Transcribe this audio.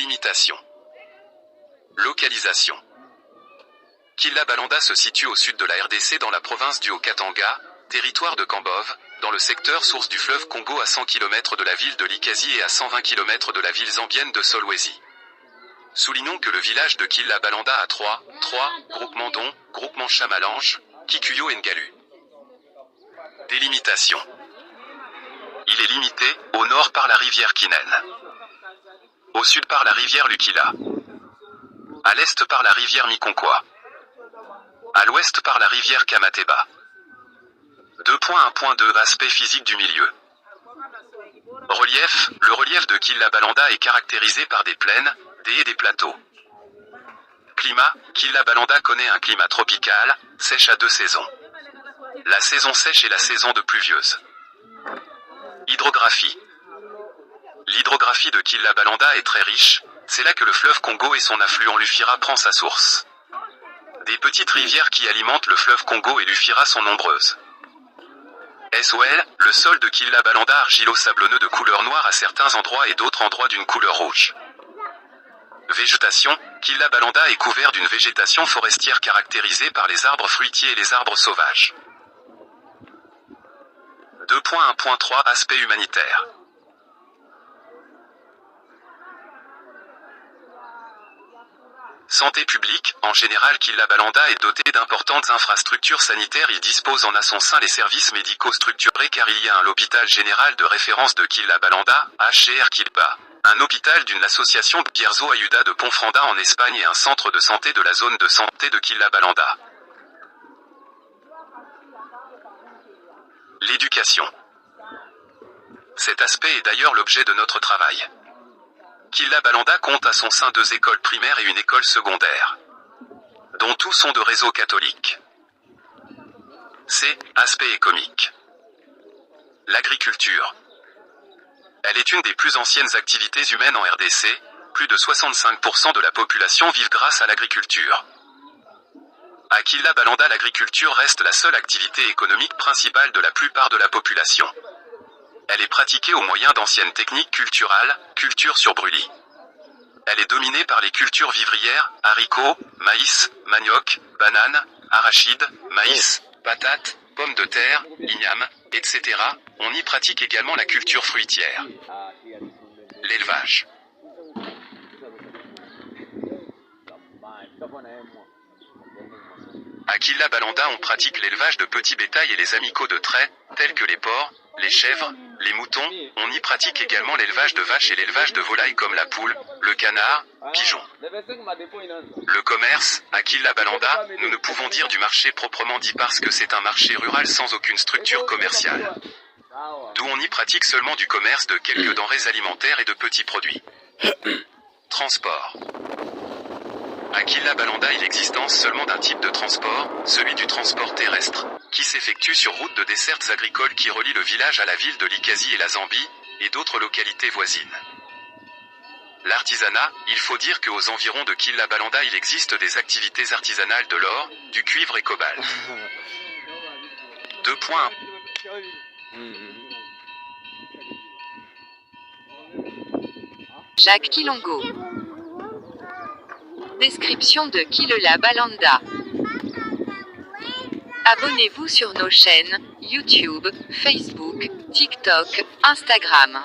Délimitation. Localisation. Killabalanda se situe au sud de la RDC dans la province du Haut-Katanga, territoire de Kambove, dans le secteur source du fleuve Congo à 100 km de la ville de Likazi et à 120 km de la ville zambienne de Solwezi. Soulignons que le village de Killabalanda a trois groupements dont groupement Chamalange, Kikuyo et Ngalu. Délimitation. Il est limité, au nord par la rivière Kinen. Au sud par la rivière Lukila. À l'est par la rivière Mikonkwa. À l'ouest par la rivière Kamateba. 2.1.2 Aspect physique du milieu. Relief. Le relief de Killabalanda est caractérisé par des plaines, des haies et des plateaux. Climat. Killabalanda connaît un climat tropical, sèche à 2 saisons. La saison sèche et la saison de pluvieuse. Hydrographie. L'hydrographie de Killabalanda est très riche, c'est là que le fleuve Congo et son affluent l'Ufira prend sa source. Des petites rivières qui alimentent le fleuve Congo et l'Ufira sont nombreuses. SOL, le sol de Killabalanda argilo-sablonneux de couleur noire à certains endroits et d'autres endroits d'une couleur rouge. Végétation, Killabalanda est couvert d'une végétation forestière caractérisée par les arbres fruitiers et les arbres sauvages. 2.1.3 Aspect humanitaire. Santé publique, en général Killabalanda est doté d'importantes infrastructures sanitaires. Il dispose en à son sein les services médicaux structurés car il y a l'hôpital général de référence de Killabalanda, HGR Kilba, un hôpital d'une l'association Bierzo Ayuda de Ponfranda en Espagne et un centre de santé de la zone de santé de Killabalanda. L'éducation. Cet aspect est d'ailleurs l'objet de notre travail. Killabalanda compte à son sein 2 écoles primaires et une école secondaire, dont tous sont de réseau catholique. Aspect économique. L'agriculture. Elle est une des plus anciennes activités humaines en RDC, plus de 65% de la population vivent grâce à l'agriculture. À Killabalanda, l'agriculture reste la seule activité économique principale de la plupart de la population. Elle est pratiquée au moyen d'anciennes techniques culturales, culture sur brûlis. Elle est dominée par les cultures vivrières, haricots, maïs, manioc, bananes, arachides, maïs, patates, pommes de terre, igname, etc. On y pratique également la culture fruitière. L'élevage. À Killabalanda, on pratique l'élevage de petits bétails et les amicaux de trait, tels que les porcs, les chèvres, les moutons. On y pratique également l'élevage de vaches et l'élevage de volailles comme la poule, le canard, pigeon. Le commerce, à Killabalanda, nous ne pouvons dire du marché proprement dit parce que c'est un marché rural sans aucune structure commerciale. D'où on y pratique seulement du commerce de quelques denrées alimentaires et de petits produits. Transport. À Killabalanda, il existe seulement d'un type de transport, celui du transport terrestre, qui s'effectue sur route de dessertes agricoles qui relie le village à la ville de Likazi et la Zambie, et d'autres localités voisines. L'artisanat, il faut dire qu'aux environs de Killabalanda il existe des activités artisanales de l'or, du cuivre et cobalt. 2.1 Jacques Kilongo. Description de Killabalanda. Abonnez-vous sur nos chaînes YouTube, Facebook, TikTok, Instagram.